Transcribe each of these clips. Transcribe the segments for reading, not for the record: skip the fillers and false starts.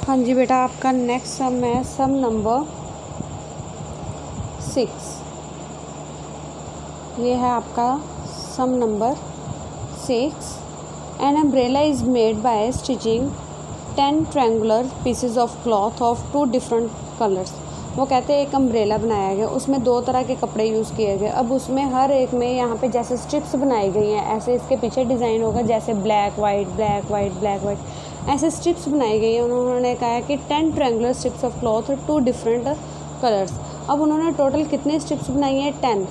हाँ जी बेटा, आपका नेक्स्ट सम है सम नंबर 6। ये है आपका sum number 6। An umbrella is made by stitching 10 triangular pieces of cloth of 2 different colours. वो कहते हैं एक अम्ब्रेला बनाया गया, उसमें 2 तरह के कपड़े यूज़ किए गए। अब उसमें हर एक में यहाँ पे जैसे स्ट्रिप्स बनाई गई हैं, ऐसे इसके पीछे डिज़ाइन होगा जैसे black white black white black white, ऐसे स्ट्रिप्स बनाई गई हैं। उन्होंने कहा है कि 10 triangular strips of cloth 2 different colours. अब उन्होंने टोटल कितनी स्ट्रिप्स बनाई हैं? 10,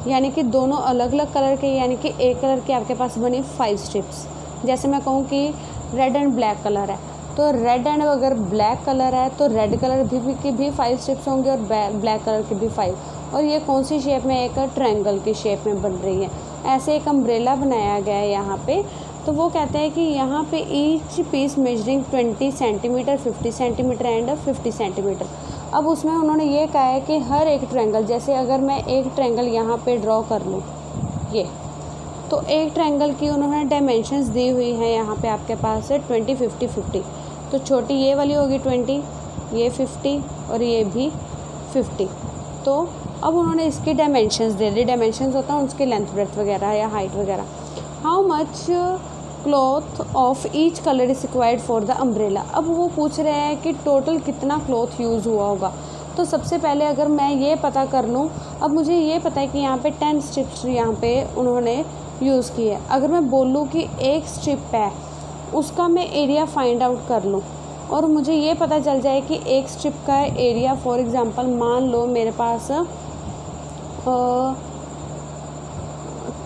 यानी कि दोनों अलग अलग कलर के, यानी कि एक कलर की आपके पास बनी 5 स्ट्रिप्स। जैसे मैं कहूँ कि रेड एंड ब्लैक कलर है, तो रेड एंड अगर ब्लैक कलर है तो रेड कलर की भी 5 स्ट्रिप्स होंगे और ब्लैक कलर की भी 5। और ये कौन सी शेप में? एक ट्रायंगल की शेप में बन रही है। ऐसे एक अम्ब्रेला बनाया गया है यहाँ पे। तो वो कहते हैं कि यहाँ पे each piece measuring 20 centimetre 50 centimetre and 50 centimetre. अब उसमें उन्होंने ये कहा है कि हर एक ट्रायंगल, जैसे अगर मैं एक ट्रायंगल यहाँ पे ड्रॉ कर लूँ, ये तो एक ट्रायंगल की उन्होंने डायमेंशंस दी हुई हैं यहाँ पे आपके पास है 20 50 50। तो छोटी ये वाली होगी 20, ये 50 और ये भी 50। तो अब उन्होंने इसकी डायमेंशंस दे दी। डायमेंशंस होता है उसकी लेंथ ब्रेथ वगैरह या हाइट वगैरह। How much cloth of each colour is required for the umbrella. अब वो पूछ रहे हैं कि टोटल कितना क्लॉथ यूज़ हुआ होगा। तो सबसे पहले अगर मैं ये पता कर लूँ, अब मुझे ये पता है कि यहाँ पे 10 स्ट्रिप्स यहाँ पे उन्होंने यूज़ की है। अगर मैं बोलूँ कि एक स्ट्रिप है, उसका मैं एरिया फाइंड आउट कर लूँ और मुझे ये पता चल जाए कि एक स्ट्रिप का एरिया, फॉर एग्ज़ाम्पल मान लो मेरे पास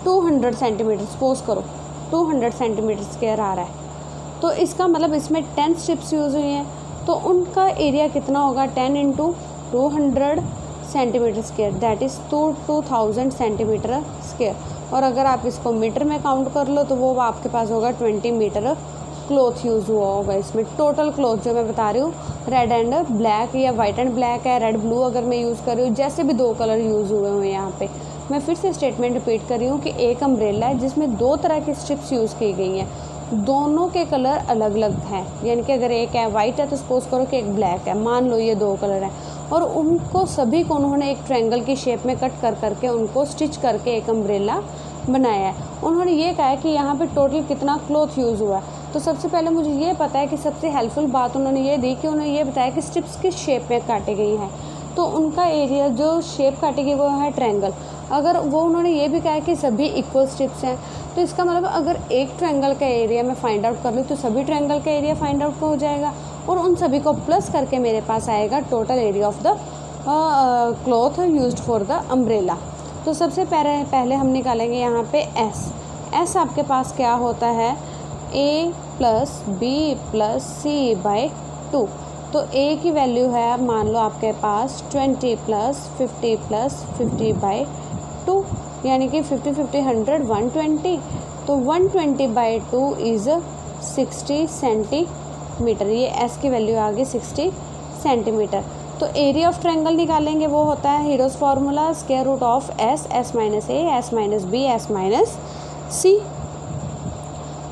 200 सेंटीमीटर, सपोज करो 200 सेंटीमीटर स्क्वायर आ रहा है। तो इसका मतलब इसमें 10 स्ट्रिप्स यूज़ हुई हैं, तो उनका एरिया कितना होगा? 10 × 200 centimetre square, that is 2000 centimetre square. और अगर आप इसको मीटर में काउंट कर लो तो वो आपके पास होगा 20 मीटर क्लॉथ यूज़ हुआ होगा इसमें। टोटल क्लॉथ जो मैं बता रही हूँ, रेड एंड ब्लैक या वाइट एंड ब्लैक है, रेड ब्लू अगर मैं यूज़ कर रही हूँ, जैसे भी 2 कलर यूज़ हुए हैं यहाँ पे। मैं फिर से स्टेटमेंट रिपीट कर रही हूँ कि एक अम्ब्रेला है जिसमें 2 तरह की स्ट्रिप्स यूज़ की गई हैं, दोनों के कलर अलग अलग हैं। यानी कि अगर एक है वाइट है तो सपोज करो कि एक ब्लैक है, मान लो ये 2 कलर हैं, और उनको सभी को उन्होंने एक ट्रायंगल की शेप में कट कर करके उनको स्टिच करके एक अम्ब्रेला बनाया है। उन्होंने ये कहा है कि यहाँ पे टोटल कितना क्लॉथ यूज़ हुआ है। तो सबसे पहले मुझे ये पता है कि सबसे हेल्पफुल बात उन्होंने ये दी कि उन्होंने ये बताया कि स्ट्रिप्स किस शेप में काटी गई हैं, तो उनका एरिया जो शेप काटी गई वो है ट्रायंगल। अगर वो उन्होंने ये भी कहा है कि सभी इक्वल स्ट्रिप्स हैं, तो इसका मतलब अगर एक ट्रायंगल का एरिया मैं फाइंड आउट कर लूँ तो सभी ट्रायंगल का एरिया फाइंड आउट हो जाएगा, और उन सभी को प्लस करके मेरे पास आएगा total area of the cloth used for the umbrella. तो सबसे पहले हम निकालेंगे यहाँ पे एस आपके पास क्या होता है? a + b + c/2। तो a की वैल्यू है मान लो आपके पास 20 + 50 + 50/2, यानी कि 50 50 100 120। तो 120/2 इज़ 60 सेंटीमीटर। ये s की वैल्यू आ गई 60 सेंटीमीटर। तो एरिया ऑफ ट्रायंगल निकालेंगे, वो होता है Heron's formula square root of s - a s - b s - c।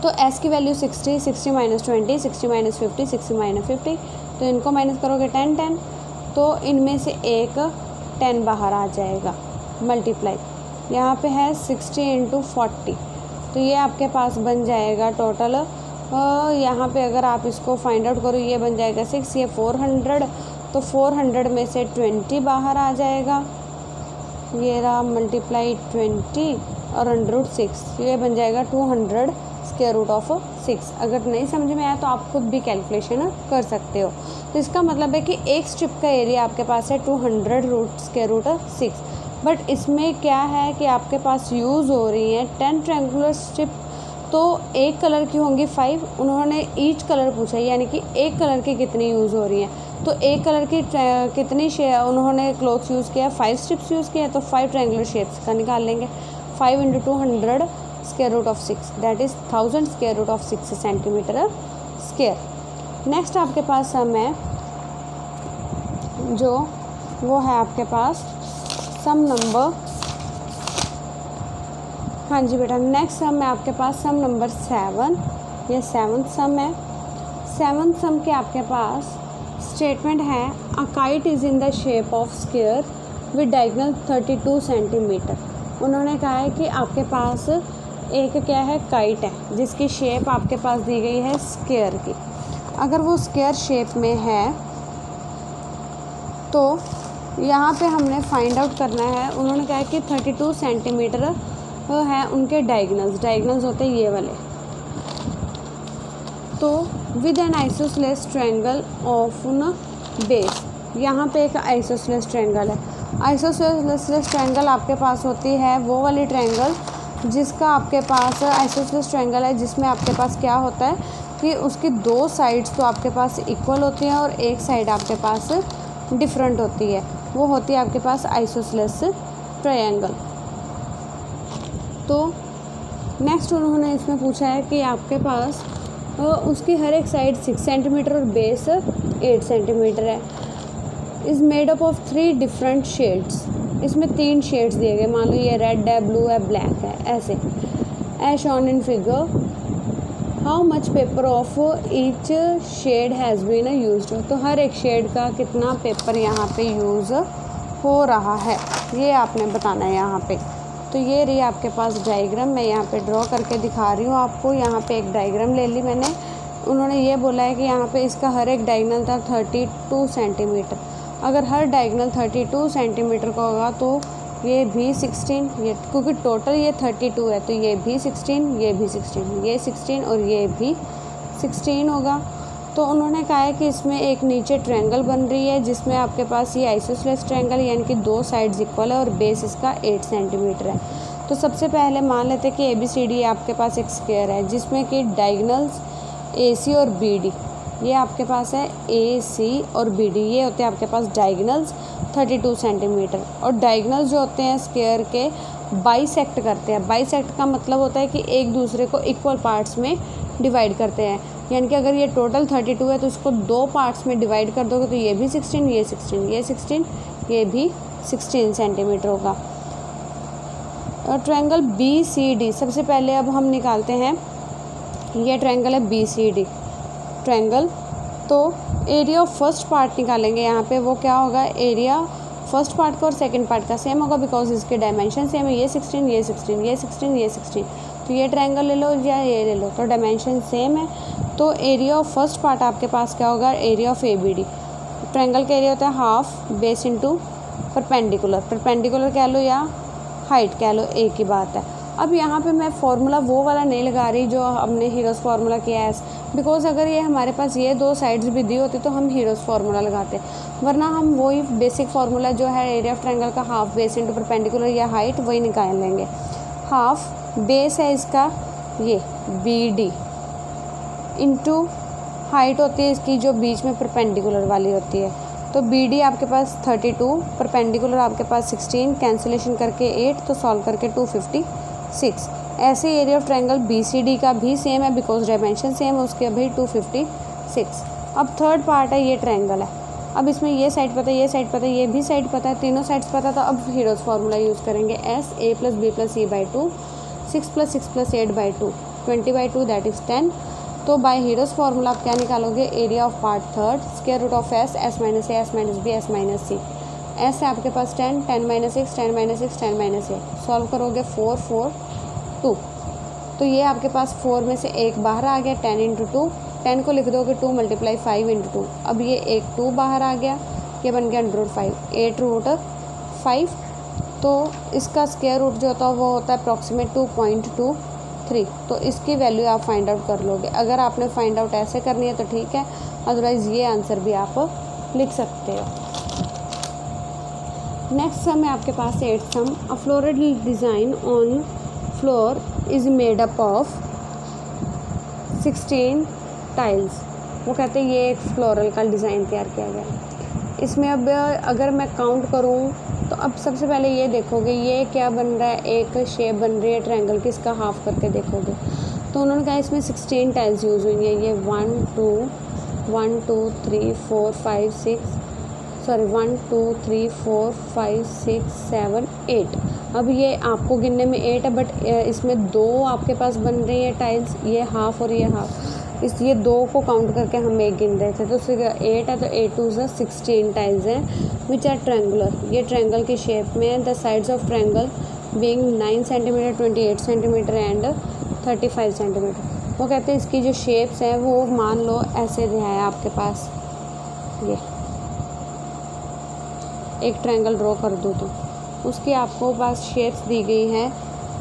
तो s की वैल्यू 60 60 - 20 60 - 50 60 - 50। तो इनको माइनस करोगे 10 10, तो इनमें से एक 10 बाहर आ जाएगा, मल्टीप्लाई यहाँ पे है 60 × 40। तो ये आपके पास बन जाएगा टोटल, यहाँ पे अगर आप इसको फाइंड आउट करो ये बन जाएगा 6, ये 400। तो 400 में से 20 बाहर आ जाएगा, ये रहा मल्टीप्लाई 20 और √6, ये बन जाएगा 200 स्क्वायर रूट ऑफ 6। अगर नहीं समझ में आया तो आप खुद भी कैलकुलेशन कर सकते हो। तो इसका मतलब है कि एक स्ट्रिप का एरिया आपके पास है 200 स्क्वायर रूट 6। बट इसमें क्या है कि आपके पास यूज़ हो रही है 10 ट्रायंगुलर स्ट्रिप, तो एक कलर की होंगी 5। उन्होंने ईच कलर पूछा, यानी कि एक कलर की कितनी यूज़ हो रही हैं। तो एक कलर की कितनी उन्होंने क्लॉथ यूज़ किया? 5 स्ट्रिप्स यूज़ किया, तो 5 ट्रायंगुलर शेप्स का निकाल लेंगे। 5 × 200 square root of 6, that is 1000 square root of 6 centimetre square. Next आपके पास सम है जो वो है आपके पास सम नंबर, हाँ जी बेटा, नेक्स्ट सम है आपके पास सम नंबर 7। ये 7th सम है। 7th सम के आपके पास स्टेटमेंट है a kite is in the shape of square with diagonal 32 centimetre. उन्होंने कहा है कि आपके पास एक क्या है, काइट है जिसकी शेप आपके पास दी गई है स्क्वायर की। अगर वो स्क्वायर शेप में है तो यहाँ पे हमने फाइंड आउट करना है। उन्होंने कहा है कि 32 सेंटीमीटर है उनके डायगोनल्स होते हैं ये वाले। तो with N isosceles triangle of न बेस, यहाँ पे एक आइसोसेलेस ट्रायंगल है। आइसोसेलेस ट्रायंगल आपके पास होती है वो वाली ट्रायंगल जिसका आपके पास आइसोसेलेस ट्रायंगल है जिसमें आपके पास क्या होता है कि उसकी दो साइड्स तो आपके पास इक्वल होती हैं और एक साइड आपके पास डिफरेंट होती है, वो होती है आपके पास आइसोसेलेस ट्रायंगल। तो नेक्स्ट उन्होंने इसमें पूछा है कि आपके पास उसकी हर एक साइड 6 सेंटीमीटर और बेस 8 सेंटीमीटर है। Is made up of 3 different shades. इसमें 3 शेड्स दिए गए, मान लो ये रेड है, ब्लू है, ब्लैक है, ऐसे as shown in figure. How much paper of each shade has been used. तो हर एक शेड का कितना पेपर यहाँ पे यूज़ हो रहा है ये आपने बताना है यहाँ पे। तो ये रही आपके पास डायग्राम, मैं यहाँ पे ड्रॉ करके दिखा रही हूँ आपको। यहाँ पे एक डायग्राम ले ली मैंने। उन्होंने ये बोला है कि यहाँ पे इसका हर एक डायगोनल था 32 सेंटीमीटर। अगर हर डायगोनल 32 सेंटीमीटर का होगा तो ये भी 16, ये क्योंकि टोटल ये 32 है तो ये भी 16, ये भी 16, ये 16 और ये भी 16 होगा। तो उन्होंने कहा है कि इसमें एक नीचे ट्रायंगल बन रही है जिसमें आपके पास ये आइसोसेलेस ट्रायंगल यानी कि दो साइड्स इक्वल है और बेस इसका 8 सेंटीमीटर है। तो सबसे पहले मान लेते हैं कि ABCD आपके पास एक स्क्वायर है जिसमें कि डायगोनल्स AC और BD, ये आपके पास है AC और BD, ये होते हैं आपके पास डायगोनल्स 32 सेंटीमीटर। और डायगोनल्स जो होते हैं स्क्वायर के बाइसेक्ट करते हैं। बाइसेक्ट का मतलब होता है कि एक दूसरे को इक्वल पार्ट्स में डिवाइड करते हैं, यानी कि अगर ये टोटल 32 है तो इसको 2 पार्ट्स में डिवाइड कर दोगे तो ये भी 16, ये 16, ये 16, ये भी 16 सेंटीमीटर होगा। और ट्रायंगल BCD सबसे पहले अब हम निकालते हैं, ये ट्रायंगल है BCD ट्रायंगल। तो एरिया ऑफ फर्स्ट पार्ट निकालेंगे यहाँ पे, वो क्या होगा, एरिया फर्स्ट पार्ट का और सेकंड पार्ट का सेम होगा बिकॉज इसके डायमेंशन सेम है, ये 16, ये 16, ये 16, ये 16। तो ये ट्रायंगल ले लो या ये ले लो तो डायमेंशन सेम है। तो एरिया ऑफ फर्स्ट पार्ट आपके पास क्या होगा, एरिया ऑफ ABD। ट्रायंगल का एरिया होता है half base into perpendicular, perpendicular कह लो या हाइट कह लो, एक ही बात है। अब यहाँ पे मैं फार्मूला वो वाला नहीं लगा रही जो हमने हीरोज़ फार्मूला किया है, बिकॉज अगर ये हमारे पास ये दो साइड्स भी दी होती तो हम हीरोज़ फार्मूला लगाते, वरना हम वही बेसिक फार्मूला जो है एरिया ऑफ ट्रायंगल का हाफ बेस इंटू परपेंडिकुलर या हाइट वही निकाल लेंगे। हाफ बेस है इसका ये BD इंटू हाइट होती है इसकी जो बीच में परपेंडिकुलर वाली होती है। तो BD आपके पास 32, परपेंडिकुलर आपके पास 16, कैंसिलेशन करके 8, तो सॉल्व करके 256। ऐसे एरिया ऑफ ट्रायंगल BCD का भी सेम है बिकॉज डायमेंशन सेम है उसके भी 256। अब थर्ड पार्ट है ये ट्रायंगल है। अब इसमें ये साइड पता है, ये साइड पता है, ये भी साइड पता है, तीनों साइड्स पता है। तो अब हीरोज़ फार्मूला यूज़ करेंगे SA + B + C/2, 6 + 6 + 8/2, 20/2 that is 10। तो बाय हीरोज़ फार्मूला आप क्या निकालोगे, area of part third square root of S, S - A, S - B, S - C। S है आपके पास 10, 10 - 6, 10 - 6, 10 - 8। सॉल्व करोगे 4, 4, 2। तो ये आपके पास 4 में से एक बाहर आ गया, 10 × 2, 10 को लिख दोगे 2 × 5 × 2। अब ये एक 2 बाहर आ गया, ये बन गया √5, 8√5। तो इसका स्क्वायर रूट जो होता है वो होता है अप्रॉक्सीमेट 2.23। तो इसकी वैल्यू आप फाइंड आउट कर लोगे। अगर आपने फाइंड आउट ऐसे करनी है तो ठीक है, अदरवाइज़ ये आंसर भी आप लिख सकते हो। नेक्स्ट सम है आपके पास 8th sum. A floral design on floor is made up of 16 tiles. वो कहते हैं ये एक फ्लोरल का डिज़ाइन तैयार किया गया। इसमें अब अगर मैं काउंट करूँ तो अब सबसे पहले ये देखोगे ये क्या बन रहा है, एक शेप बन रही है ट्रायंगल की, इसका हाफ करके देखोगे तो उन्होंने कहा इसमें 16 टाइल्स यूज़ हुई हैं। ये 1 2 3 4 5 6 सॉरी 1 2 3 4 5 6 7 8। अब ये आपको गिनने में 8 है बट इसमें 2 आपके पास बन रही है टाइल्स, ये हाफ और ये हाफ। इस ये 2 को काउंट करके हम 1 गिन रहे थे, तो 8 है, तो 8 2 ज़ा 16 टाइल्स हैं विच आर ट्रायंगुलर। ये ट्रायंगल की शेप में है। The sides of triangle being 9 centimetre, 28 centimetre and 35 centimetre. वो कहते हैं इसकी जो शेप्स हैं वो मान लो ऐसे है आपके पास, ये एक ट्रायंगल ड्रॉ कर दो तो उसकी आपको पास शेप्स दी गई है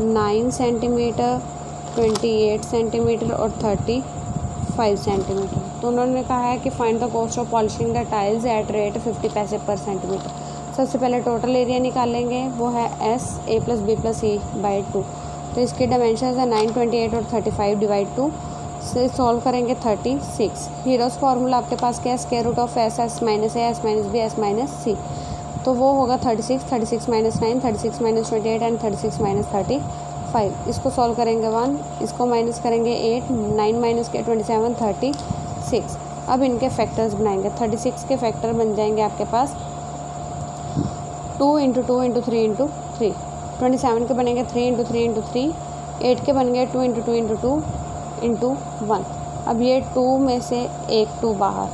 9 सेंटीमीटर, 28 सेंटीमीटर और 35 सेंटीमीटर। तो उन्होंने कहा है कि find the cost of polishing the tiles at rate 50 पैसे पर सेंटीमीटर। सबसे पहले टोटल एरिया निकालेंगे, वो है S A+B+C/2। तो इसके डायमेंशन है 9, 28 और 35 डिवाइड 2 से सॉल्व करेंगे 36। हीरोज़ फार्मूला आपके पास क्या है, square root of S S minus A S minus B S minus C। तो वो होगा 36, 36 माइनस 9, 36 माइनस 28 एंड 36 माइनस 35। इसको सॉल्व करेंगे 1, इसको माइनस करेंगे 8, 9 माइनस के 27, 36। अब इनके फैक्टर्स बनाएंगे। 36 के फैक्टर बन जाएंगे आपके पास 2 × 2 × 3 × 3। 27 के बनेंगे 3 × 3 × 3। 8 के बन गए 2 × 2 × 2 × 1। अब ये 2 में से एक 2 बाहर,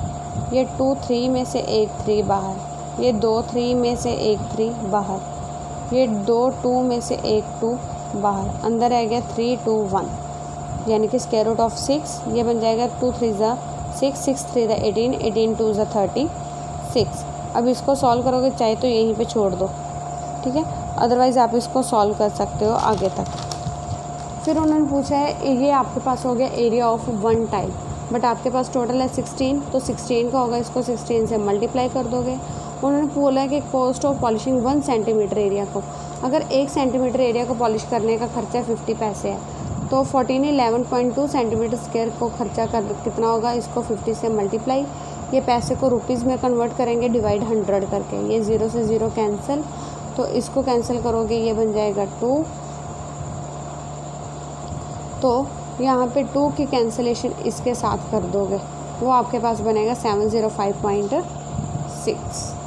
ये 2 3 में से एक 3 बाहर, ये 2 3 में से एक 3 बाहर, ये 2 2 में से एक 2 बाहर, अंदर आ गया 3 2 1, यानी कि स्क्वायर रूट ऑफ 6। ये बन जाएगा 2 3 ज़ा 6, 6 3 ज़ा 18, 18 2 ज़ा 36। अब इसको सॉल्व करोगे चाहे तो यहीं पे छोड़ दो, ठीक है, अदरवाइज़ आप इसको सॉल्व कर सकते हो आगे तक। फिर उन्होंने पूछा है ये आपके पास हो गया एरिया ऑफ 1 टाइल, बट आपके पास टोटल है 16, तो 16 का होगा, इसको 16 से मल्टीप्लाई कर दोगे। उन्होंने बोला है कि cost of polishing 1 centimetre area को, अगर 1 सेंटीमीटर एरिया को पॉलिश करने का खर्चा 50 पैसे है, तो 11.2 सेंटीमीटर स्क्वायर को खर्चा कर कितना होगा, इसको 50 से मल्टीप्लाई, ये पैसे को रुपीज़ में कन्वर्ट करेंगे डिवाइड 100 करके। ये 0 से 0 कैंसिल, तो इसको कैंसिल करोगे ये बन जाएगा 2। तो यहाँ पे 2 की कैंसिलेशन इसके साथ कर दोगे, वो आपके पास बनेगा 705.6।